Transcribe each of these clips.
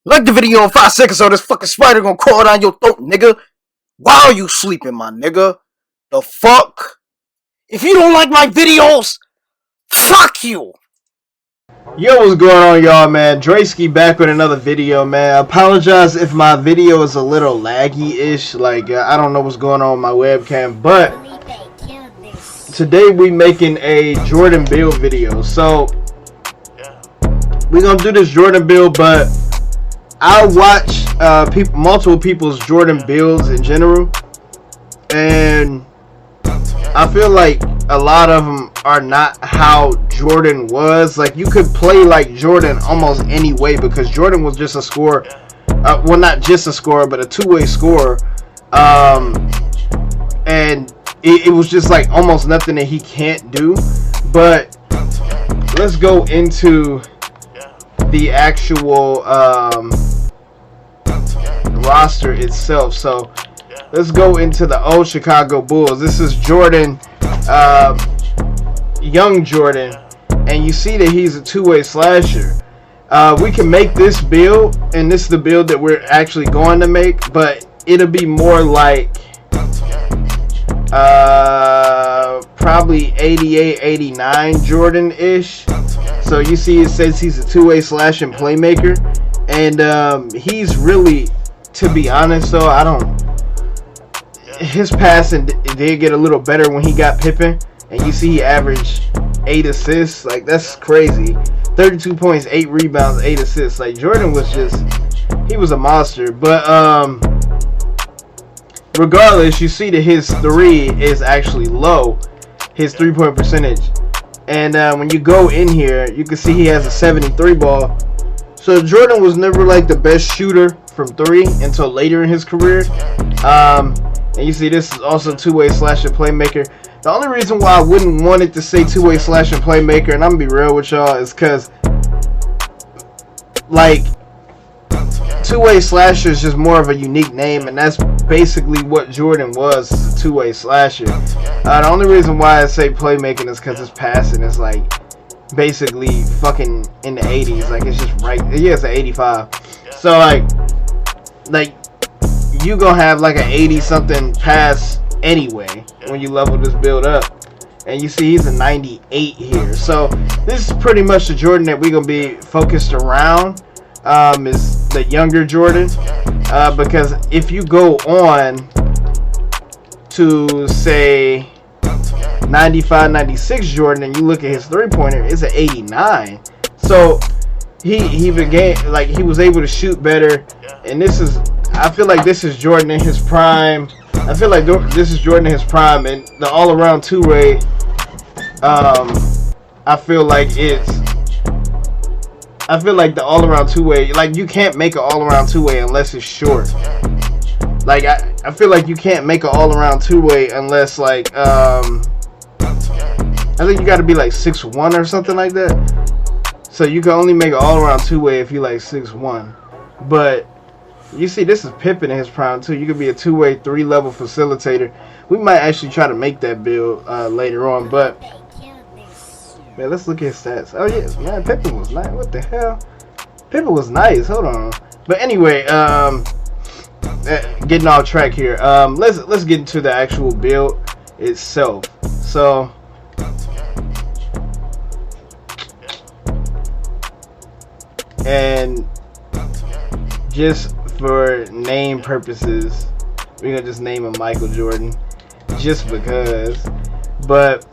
Like the video in 5 seconds or this fucking spider gonna crawl down your throat, nigga. While you sleeping, my nigga. The fuck? If you don't like my videos, fuck you. Yo, what's going on, y'all, man? vDreski back with another video, man. I apologize if my video is a little laggy-ish. Like, I don't know what's going on with my webcam, but today we making a Jordan build video. So, we're gonna do this Jordan build, but I watch multiple people's Jordan builds in general, and I feel like a lot of them are not how Jordan was. Like, you could play like Jordan almost any way, because Jordan was just a scorer. Well, not just a scorer, but a two-way scorer. And it was just like almost nothing that he can't do. But let's go into the actual roster itself. So let's go into the old Chicago Bulls. This is Jordan, young Jordan, and you see that he's a two-way slasher. We can make this build, and this is the build that we're actually going to make, but it'll be more like probably 88, 89 Jordan-ish. So you see it says he's a two-way slashing playmaker, and he's really, to be honest though, his passing did get a little better when he got Pippen, and you see he averaged 8 assists. Like, that's crazy. 32 points, 8 rebounds, 8 assists. Like, Jordan was he was a monster. But regardless, you see that his three is actually low, his 3-point percentage. And when you go in here, you can see he has a 73 ball. So Jordan was never like the best shooter from 3 until later in his career. And you see this is also two-way slashing playmaker. The only reason why I wouldn't want it to say two-way slashing playmaker, and I'm gonna be real with y'all, is because like two-way slasher is just more of a unique name, and that's basically what Jordan was, a two-way slasher. The only reason why I say playmaking is because his passing is like basically fucking in the 80s. Like, it's just right. He has an 85. So like you gonna have like an 80 something pass anyway when you level this build up. And you see he's a 98 here. So this is pretty much the Jordan that we're gonna be focused around, is the younger Jordan, because if you go on to say 95, 96 Jordan and you look at his three-pointer, it's an 89. So he began, like, he was able to shoot better. And I feel like this is Jordan in his prime. I feel like this is Jordan in his prime, and the all-around two-way, I feel like the all-around two-way, like, you can't make an all-around two-way unless it's short. Like, I feel like you can't make an all-around two-way unless, like, I think you got to be like 6'1" or something like that. So you can only make an all-around two-way if you like 6'1". But you see, this is Pippen in his prime too. You could be a two-way, 3-level facilitator. We might actually try to make that build later on. But man, let's look at his stats. Oh yeah, man, Pippen was nice. What the hell? Pippen was nice. Hold on. But anyway, getting off track here. Let's get into the actual build itself. So and just for name purposes, we're gonna just name him Michael Jordan, just because. But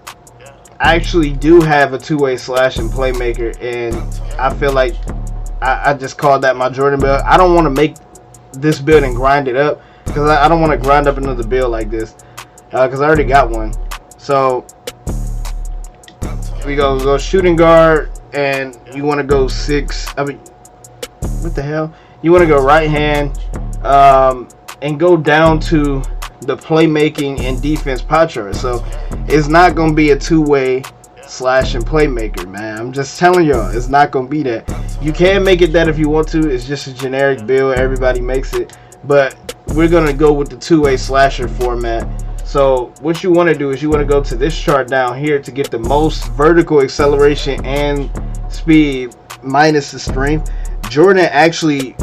I actually do have a two-way slashing playmaker, and I feel like I just called that my Jordan build. I don't want to make this build and grind it up, because I don't want to grind up another build like this, because I already got one. So we go shooting guard, and you want to go 6. I mean, what the hell? You want to go right hand, and go down to the playmaking and defense pie chart. So it's not going to be a two-way slashing playmaker, man. I'm just telling y'all, it's not going to be that. You can make it that if you want to. It's just a generic build. Everybody makes it. But we're going to go with the two-way slasher format. So what you want to do is you want to go to this chart down here to get the most vertical acceleration and speed minus the strength. Jordan actually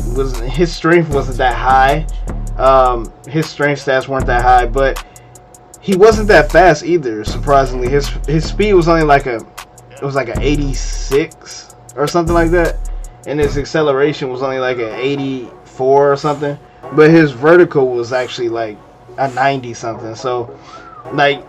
his strength wasn't that high. His strength stats weren't that high, but he wasn't that fast either. Surprisingly, his speed was only like a 86 or something like that, and his acceleration was only like an 84 or something. But his vertical was actually like a 90 something. So, like,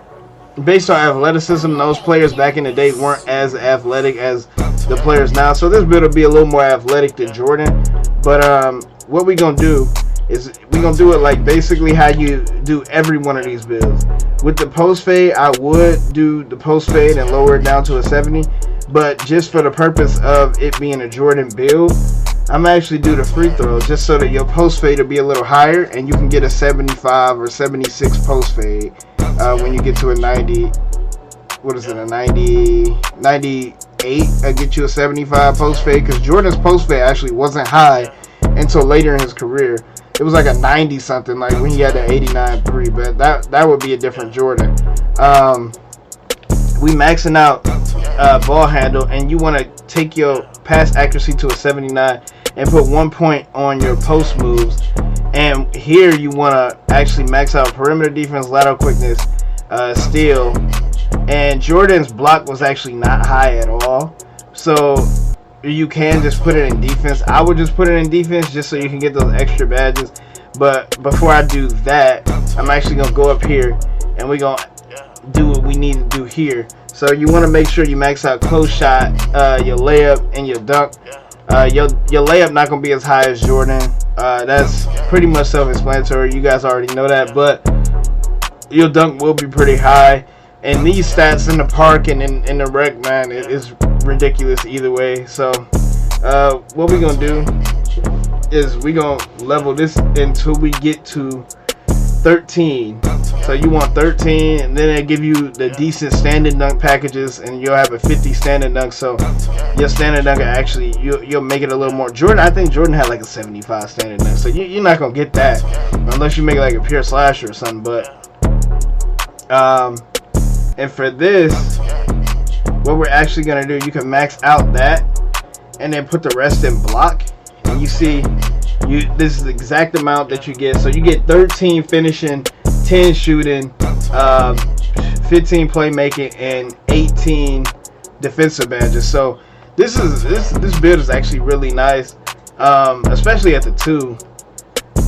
based on athleticism, those players back in the day weren't as athletic as the players now. So this build will be a little more athletic than Jordan. But what we gonna do is we gonna do it like basically how you do every one of these builds. With the post fade, I would do the post fade and lower it down to a 70. But just for the purpose of it being a Jordan build, I'm actually do the free throw just so that your post fade will be a little higher and you can get a 75 or 76 post fade when you get to a 90. What is it, a 90, 98? I get you a 75 post fade, because Jordan's post fade actually wasn't high until later in his career. It was like a 90 something, like when he had the 89-3, but that would be a different Jordan. We maxing out ball handle, and you want to take your pass accuracy to a 79 and put 1 point on your post moves. And here you want to actually max out perimeter defense, lateral quickness, steal. And Jordan's block was actually not high at all, so you can just put it in defense. I would just put it in defense just so you can get those extra badges. But before I do that, I'm actually going to go up here and we're going to do what we need to do here. So you want to make sure you max out close shot, your layup, and your dunk. Your layup not going to be as high as Jordan. That's pretty much self-explanatory. You guys already know that. But your dunk will be pretty high. And these stats in the park and in the rec, man, it is ridiculous either way. So what we're going to do is we're going to level this until we get to 13. So you want 13, and then they give you the decent standard dunk packages, and you'll have a 50 standard dunk. So your standard dunk actually, you'll make it a little more. Jordan, I think Jordan had like a 75 standard dunk. So you're not going to get that unless you make it like a pure slasher or something. But and for this, what we're actually going to do, you can max out that and then put the rest in block. And you see, this is the exact amount that you get. So you get 13 finishing, 10 shooting, 15 playmaking, and 18 defensive badges. So this build is actually really nice, especially at the 2.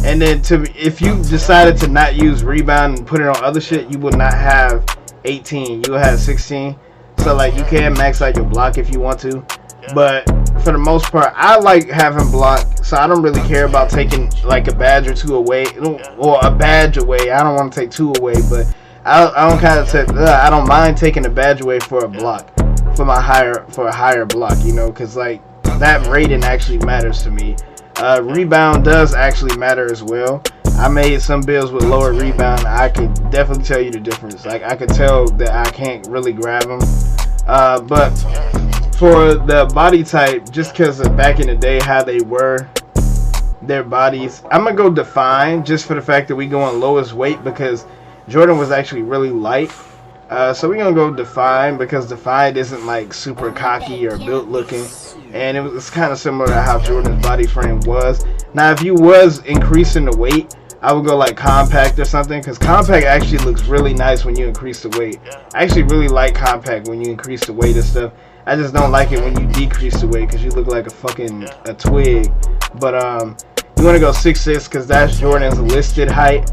And then if you decided to not use rebound and put it on other shit, you would not have 18. You will have 16. So like you can max out your block if you want to, but for the most part, I like having block. So I don't really care about taking like a badge or 2 away, or a badge away. I don't want to take 2 away, but I don't kind of say I don't mind taking a badge away for a block, for a higher block, you know, because like that rating actually matters to me. Rebound does actually matter as well. I made some builds with lower rebound. I could definitely tell you the difference. Like I could tell that I can't really grab them. But for the body type, just because of back in the day how they were, their bodies, I'm gonna go define just for the fact that we go on lowest weight, because Jordan was actually really light. So we're gonna go define, because defined isn't like super cocky or built looking, and it's kind of similar to how Jordan's body frame was. Now if you was increasing the weight, I would go like compact or something, because compact actually looks really nice when you increase the weight. I actually really like compact when you increase the weight and stuff. I just don't like it when you decrease the weight, because you look like a twig. But you want to go 6'6", because that's Jordan's listed height.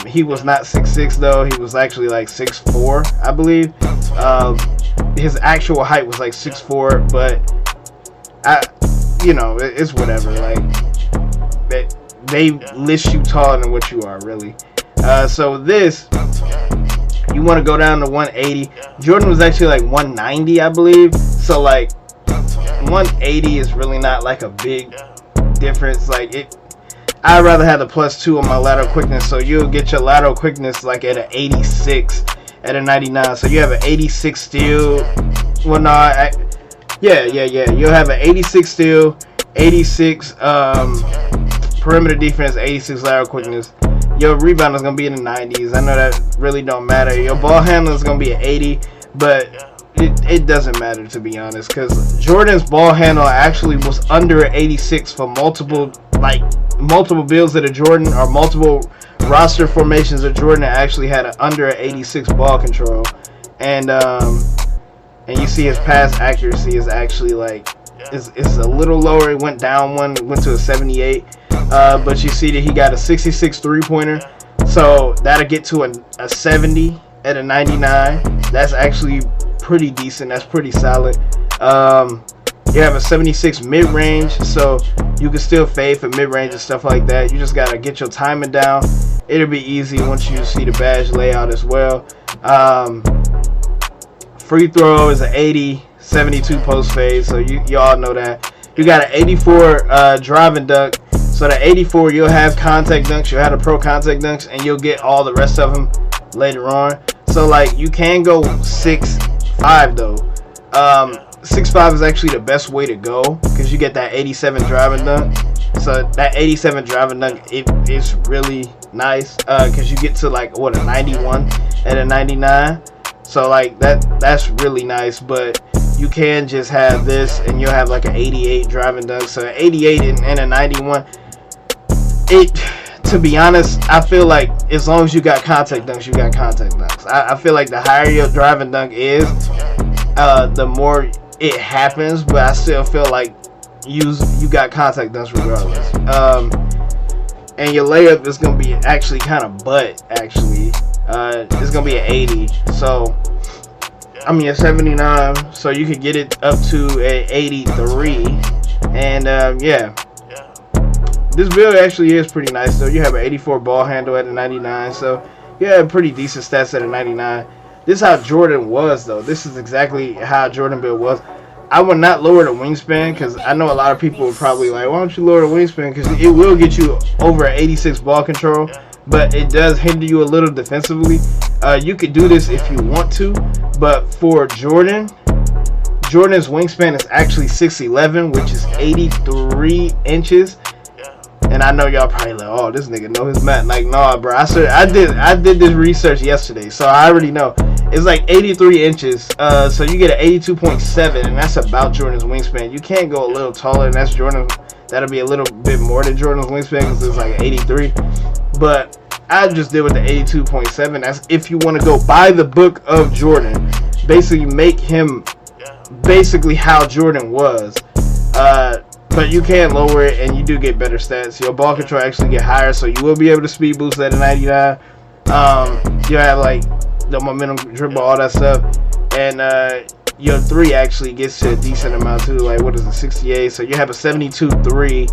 He was not 6'6" though. He was actually like 6'4", I believe. His actual height was like 6'4", but it's whatever. Like they list you taller than what you are, really. So this, you want to go down to 180. Jordan was actually like 190, I believe. So like 180 is really not like a big difference. Like I'd rather have the +2 on my lateral quickness. So you'll get your lateral quickness like at an 86, at a 99. So you have an 86 steal. Well, no, you'll have an 86 steal, 86 perimeter defense, 86 lateral quickness. Your rebound is going to be in the 90s. I know that really don't matter. Your ball handler is going to be at 80, but it doesn't matter, to be honest, because Jordan's ball handle actually was under 86 for multiple builds of the Jordan, or multiple roster formations of Jordan that actually had an under 86 ball control. And you see his pass accuracy is actually like it's a little lower. It went down one, went to a 78, but you see that he got a 66 three-pointer, so that'll get to a 70 at a 99. That's actually pretty decent. That's pretty solid. You have a 76 mid-range, so you can still fade for mid-range and stuff like that. You just gotta get your timing down. It'll be easy once you see the badge layout as well. Free throw is an 80, 72 post fade, so you all know that. You got an 84 drive and dunk. So the 84, you'll have contact dunks, you'll have the pro contact dunks, and you'll get all the rest of them later on. So like you can go 6'5" though. 6'5" is actually the best way to go because you get that 87 drive and dunk. So that 87 drive and dunk, it is really nice because you get to like what, a 91 and a 99. So like that's really nice. But you can just have this and you'll have like an 88 drive and dunk. So an 88 and a 91. To be honest, I feel like as long as you got contact dunks, you got contact dunks. I feel like the higher your drive and dunk is, the more it happens. But I still feel like you got contact dunks regardless. And your layup is gonna be actually kind of butt. Actually, it's gonna be an 80. So I mean a 79. So you could get it up to a 83. And yeah. This build actually is pretty nice though. You have an 84 ball handle at a 99, so you have pretty decent stats at a 99. This is how Jordan was though. This is exactly how Jordan build was. I would not lower the wingspan because I know a lot of people would probably like, why don't you lower the wingspan? Because it will get you over an 86 ball control, but it does hinder you a little defensively. You could do this if you want to, but for Jordan's wingspan is actually 6'11", which is 83 inches. And I know y'all probably like, oh, this nigga know his math. Like, nah, bro. I did this research yesterday, so I already know. It's like 83 inches. So you get an 82.7, and that's about Jordan's wingspan. You can't go a little taller, and that's Jordan. That'll be a little bit more than Jordan's wingspan because it's like 83. But I just did with the 82.7. That's if you want to go by the book of Jordan. Basically, make him basically how Jordan was. But you can lower it, and you do get better stats. Your ball control actually get higher, so you will be able to speed boost at a 99. You have like the momentum dribble, all that stuff, and your 3 actually gets to a decent amount too. Like what is it, 68? So you have a 72 3,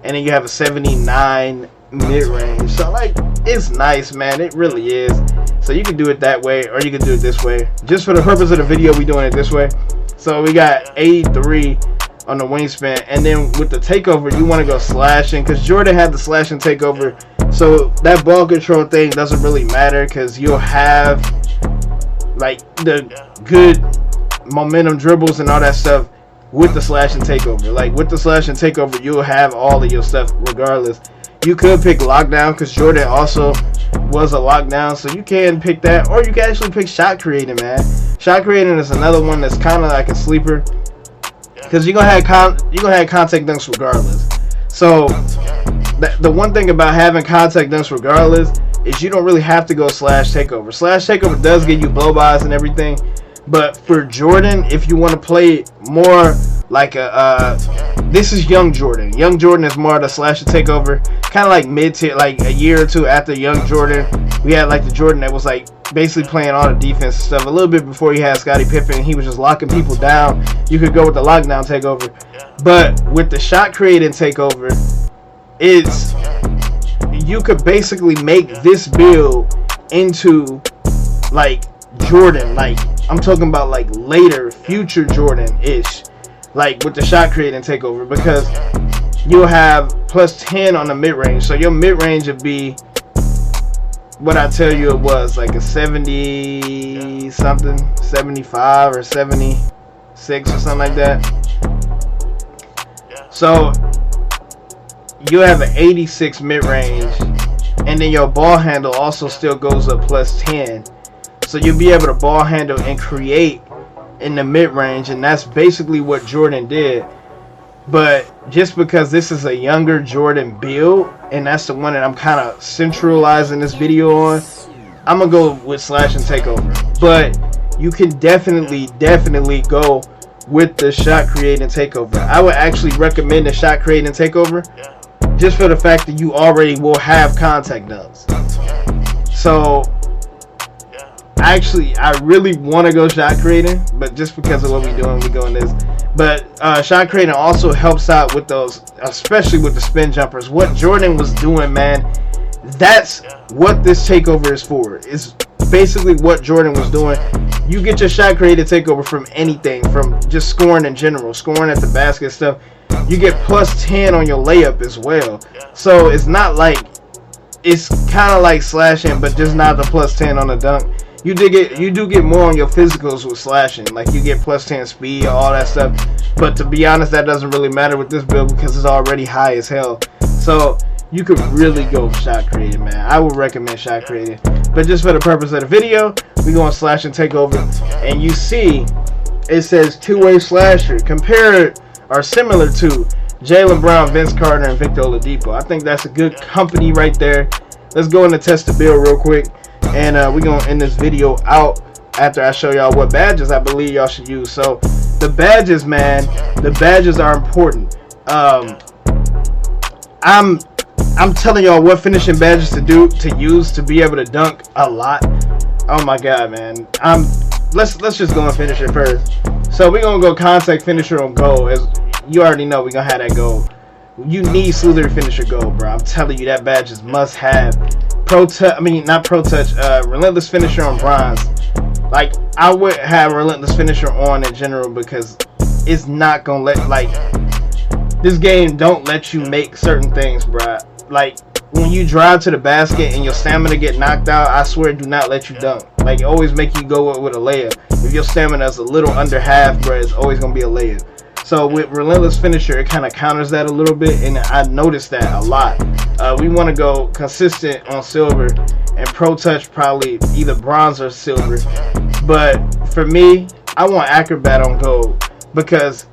and then you have a 79 mid range. So like it's nice, man. It really is. So you can do it that way, or you can do it this way. Just for the purpose of the video, we doing it this way. So we got 83 on the wingspan, and then with the takeover you want to go slashing because Jordan had the slashing takeover, so that ball control thing doesn't really matter because you'll have like the good momentum dribbles and all that stuff with the slashing takeover. Like with the slashing takeover you'll have all of your stuff regardless. You could pick lockdown because Jordan also was a lockdown, so you can pick that, or you can actually pick shot creating, man. Shot creating is another one that's kind of like a sleeper. Because you're gonna have contact dunks regardless. So the one thing about having contact dunks regardless is you don't really have to go slash takeover. Slash takeover does give you blow-bys and everything, but for Jordan, if you want to play more like this is young Jordan. Young Jordan is more of the slash takeover, kind of like mid-tier, like a year or two after young Jordan. We had like the Jordan that was like basically playing all the defense and stuff a little bit before he had Scottie Pippen, and he was just locking people down. You could go with the lockdown takeover, but with the shot creating takeover, you could basically make this build into like Jordan. Like I'm talking about like later future Jordan-ish, like with the shot creating takeover, because you'll have plus 10 on the mid-range. So your mid-range would be what I tell you it was, like a 70 something, 75 or 76 or something like that. So you have an 86 mid-range, and then your ball handle also still goes up plus 10. So you'll be able to ball handle and create in the mid-range, and that's basically what Jordan did. But just because this is a younger Jordan build, and that's the one that I'm kind of centralizing this video on, I'm going to go with Slash and Takeover. But you can definitely go with the shot creating Takeover. I would actually recommend the shot creating Takeover just for the fact that you already will have contact dunks. So actually, I really want to go shot creating, but just because of what we're doing, we going this. But shot creating also helps out with those, especially with the spin jumpers. What Jordan was doing, man, that's what this takeover is for. It's basically what Jordan was doing. You get your shot created takeover from anything, from just scoring in general, scoring at the basket stuff. You get plus 10 on your layup as well. So it's not like, it's kind of like slashing, but just not the plus 10 on the dunk. You do get more on your physicals with slashing. Like you get plus 10 speed, all that stuff. But to be honest, that doesn't really matter with this build because it's already high as hell. So you could really go shot creating, man. I would recommend shot creating. But just for the purpose of the video, we going slash and takeover. And you see, it says two-way slasher. Compared or similar to Jaylen Brown, Vince Carter, and Victor Oladipo. I think that's a good company right there. Let's go in and test the build real quick. And we're going to end this video out after I show y'all what badges I believe y'all should use. So the badges, man, the badges are important. I'm telling y'all what finishing badges to use to be able to dunk a lot. Oh my god, man. Let's just go and finish it first. So we're going to go contact finisher on goal. As you already know, we're going to have that goal. You need slithery finisher goal, bro. I'm telling you, that badge is must have. Relentless finisher on bronze. Like, I would have relentless finisher on in general because it's not gonna let, like, this game don't let you make certain things, bruh. Like, when you drive to the basket and your stamina get knocked out, I swear do not let you dunk. Like, it always make you go with a layup. If your stamina is a little under half, bruh, it's always gonna be a layup. So with relentless finisher, it kind of counters that a little bit, and I noticed that a lot. We want to go consistent on silver, and pro touch probably either bronze or silver. But for me, I want acrobat on gold because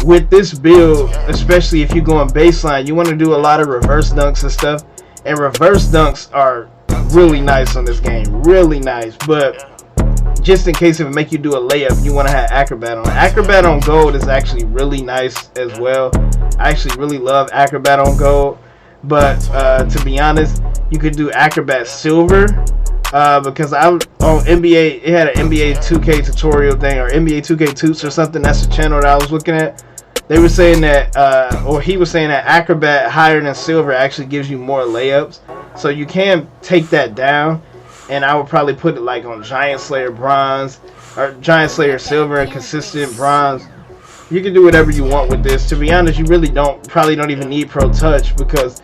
with this build, especially if you're going baseline, you want to do a lot of reverse dunks and stuff. And reverse dunks are really nice on this game, really nice. But just in case if it make you do a layup, you want to have acrobat on. Acrobat on gold is actually really nice as well. I actually really love acrobat on gold. But to be honest, you could do acrobat silver because I on NBA, it had an NBA 2K tutorial thing, or NBA 2K Toots or something. That's the channel that I was looking at. They were saying that, or he was saying that acrobat higher than silver actually gives you more layups. So you can take that down. And I would probably put it like on Giant Slayer bronze or Giant Slayer silver and consistent bronze. You can do whatever you want with this. To be honest, you really probably don't even need pro touch because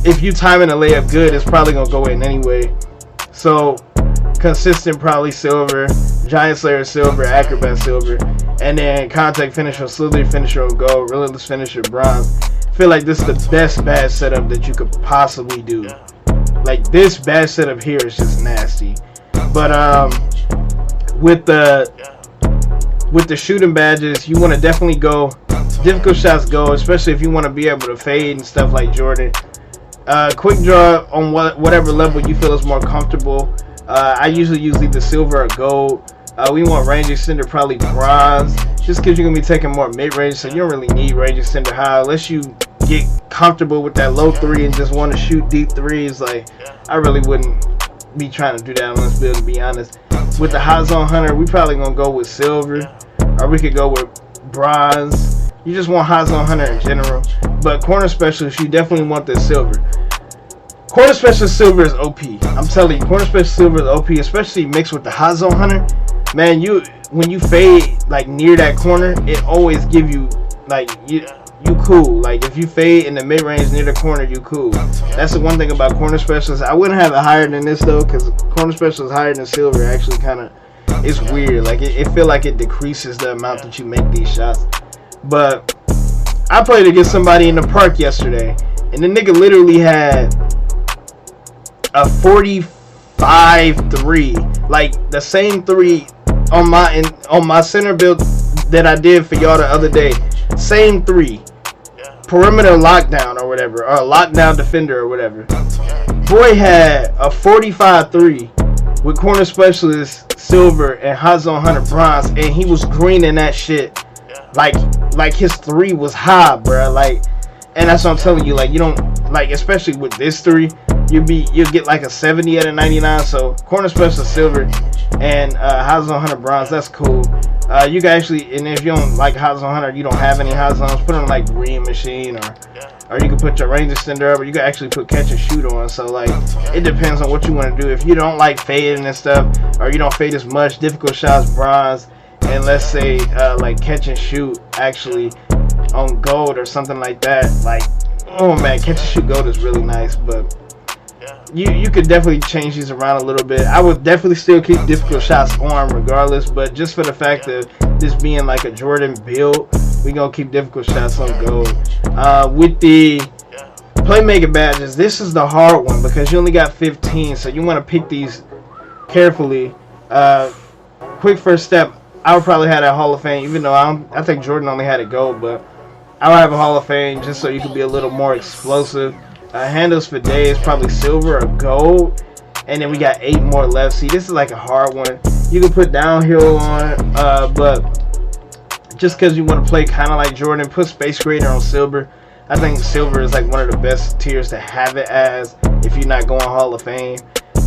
if you timing a layup good, it's probably gonna go in anyway. So consistent probably silver, Giant Slayer silver, acrobat silver, and then contact finisher, slithery finisher on gold, relentless finisher bronze. I feel like this is the best badge setup that you could possibly do. Like, this badge setup here is just nasty. But with the shooting badges, you want to definitely go difficult shots go, especially if you want to be able to fade and stuff like Jordan. Quick draw on whatever level you feel is more comfortable. I usually use either silver or gold. We want range extender probably bronze, just because you're gonna be taking more mid range, so you don't really need range extender high unless you get comfortable with that low three and just want to shoot deep threes. Like, I really wouldn't be trying to do that on this build, to be honest. With the hot zone hunter, we probably gonna go with silver, or we could go with bronze. You just want hot zone hunter in general, but corner specialist, you definitely want this silver. Corner specialist silver is OP. I'm telling you, corner specialist silver is OP, especially mixed with the hot zone hunter. Man, when you fade like near that corner, it always give you like you cool. Like, if you fade in the mid range near the corner, you cool. That's the one thing about corner specialist. I wouldn't have it higher than this though, because corner specialist higher than silver actually kind of, it's weird. Like, it feel like it decreases the amount that you make these shots. But I played against somebody in the park yesterday, and the nigga literally had a 45-3, like the same three on my center build that I did for y'all the other day, same 3. Perimeter lockdown or whatever, or lockdown defender or whatever. Boy had a 45-3 with corner specialist silver and hot zone hunter bronze, and he was greening that shit like his 3 was high, bro. Like, and that's what I'm telling you. Like, you don't like, especially with this 3, you'll get like a 70 out of 99. So corner specialist silver and hot zone hunter bronze, that's cool. You can actually, and if you don't like hot zone hunter, you don't have any hot zones, put on like green machine, or you can put your range extender up, or you can actually put catch and shoot on. So like, it depends on what you want to do. If you don't like fading and stuff, or you don't fade as much, difficult shots bronze, and let's say like catch and shoot actually on gold or something like that. Like, oh man, catch and shoot gold is really nice, but you could definitely change these around a little bit. I would definitely still keep difficult shots on regardless, but just for the fact of this being like a Jordan build, we gonna keep difficult shots on gold. With the playmaker badges, this is the hard one because you only got 15, so you want to pick these carefully. Quick first step, I would probably have that Hall of Fame, even though I think Jordan only had it gold, but I would have a Hall of Fame just so you can be a little more explosive. Handles for days, probably silver or gold, and then we got 8 more left. See, this is like a hard one. You can put downhill on, but just because you want to play kind of like Jordan, put Space Creator on silver. I think silver is like one of the best tiers to have it as if you're not going Hall of Fame.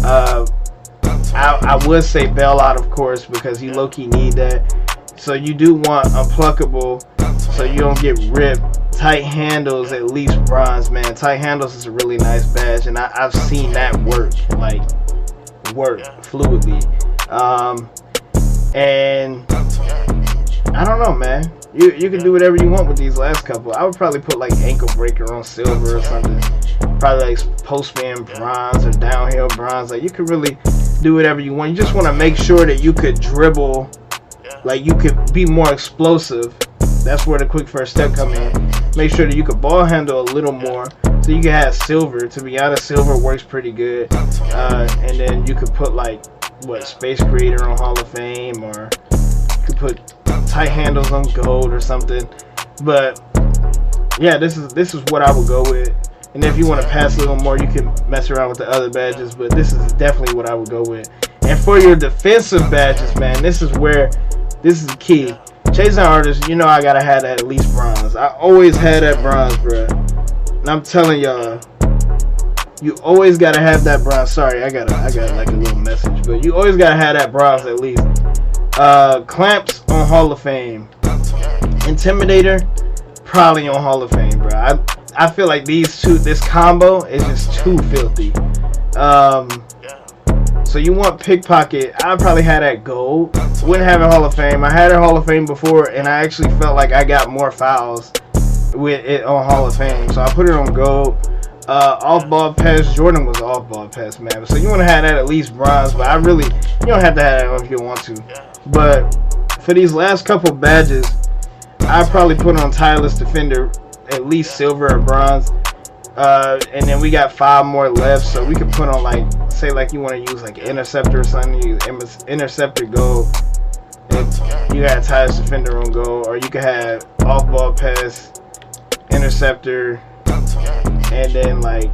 I would say bailout, of course, because you low-key need that. So you do want unpluckable, so you don't get ripped. Tight handles, at least bronze, man. Tight handles is a really nice badge, and I've seen that work fluidly. And I don't know, man. You can do whatever you want with these last couple. I would probably put like ankle breaker on silver or something. Probably like postman bronze or downhill bronze. Like, you could really do whatever you want. You just want to make sure that you could dribble, like you could be more explosive. That's where the quick first step come in. Make sure that you could ball handle a little more, so you can have silver. To be honest, silver works pretty good. And then you could put like Space Creator on Hall of Fame, or you could put tight handles on gold or something. But yeah, this is what I would go with. And if you want to pass a little more, you can mess around with the other badges, but this is definitely what I would go with. And for your defensive badges, man, this is key. Chasing artists, you know I gotta have that at least bronze. I always had that bronze, bruh. And I'm telling y'all, you always gotta have that bronze. Sorry, I got like a little message, but you always gotta have that bronze at least. Clamps on Hall of Fame. Intimidator, probably on Hall of Fame, bro. I feel like this combo is just too filthy. So you want pickpocket. I probably had that gold. Wouldn't have a Hall of Fame. I had a Hall of Fame before, and I actually felt like I got more fouls with it on Hall of Fame. So I put it on gold. Off-ball pass. Jordan was off-ball pass, man. So you want to have that at least bronze, but you don't have to have that if you want to. But for these last couple badges, I probably put on tireless defender, at least silver or bronze. And then we got 5 more left, so we could put on like, say like you want to use like interceptor or something, use interceptor gold, and you got tireless defender on gold, or you could have off ball pass, interceptor, and then like,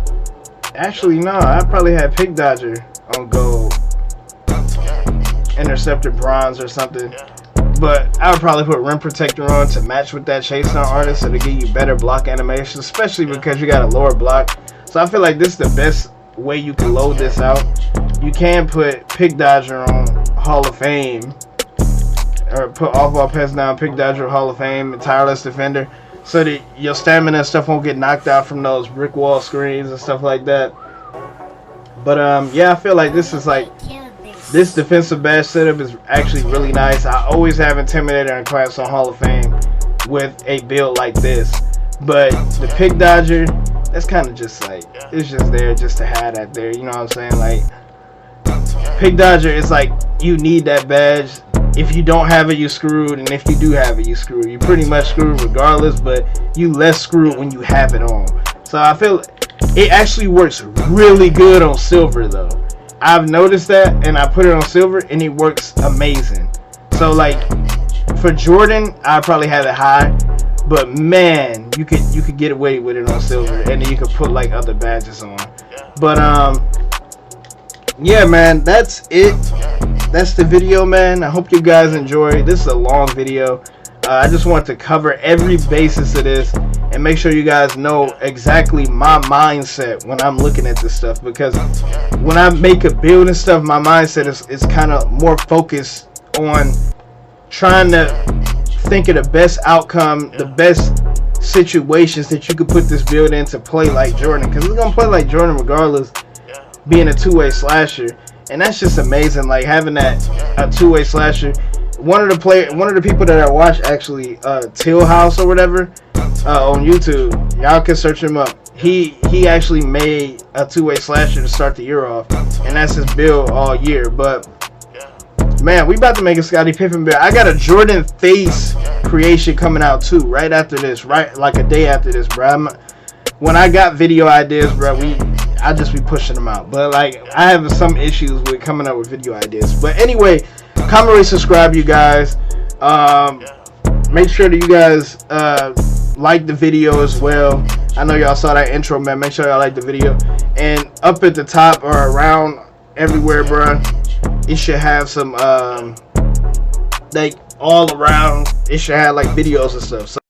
actually no, I probably had pick dodger on gold, interceptor bronze or something. But I would probably put rim protector on to match with that chase down artist, so to give you better block animation, especially because you got a lower block. So I feel like this is the best way you can load this out. You can put pick dodger on Hall of Fame, or put off ball pass down, pick dodger Hall of Fame, and tireless defender, so that your stamina and stuff won't get knocked out from those brick wall screens and stuff like that. But yeah, I feel like this defensive badge setup is actually really nice. I always have Intimidator and Clamps on Hall of Fame with a build like this. But the pick dodger, that's kind of just like, it's just there just to have that there. You know what I'm saying? Like, pick dodger is like, you need that badge. If you don't have it, you screwed. And if you do have it, you screwed. You pretty much screwed regardless, but you less screwed when you have it on. So I feel it actually works really good on silver though. I've noticed that, and I put it on silver, and it works amazing. So like for Jordan, I probably have it high, but man, you could get away with it on silver, and then you could put like other badges on. But yeah, man, that's it. That's the video, man. I hope you guys enjoy. This is a long video. I just want to cover every basis of this and make sure you guys know exactly my mindset when I'm looking at this stuff, because when I make a build and stuff, my mindset is kind of more focused on trying to think of the best outcome, the best situations that you could put this build in to play like Jordan, because it's gonna play like Jordan regardless, being a two-way slasher. And that's just amazing, like having that a two-way slasher. One of the people that I watch, actually, Till House or whatever, on YouTube, y'all can search him up. He actually made a two-way slasher to start the year off, and that's his build all year. But man, we about to make a Scottie Pippen build. I got a Jordan face creation coming out too, right after this, right like a day after this, bro. When I got video ideas, bro, I just be pushing them out. But like, I have some issues with coming up with video ideas. But anyway, comment, rate, subscribe, you guys. Make sure that you guys like the video as well. I know y'all saw that intro, man. Make sure y'all like the video. And up at the top or around everywhere, bro, it should have some like all around. It should have like videos and stuff. So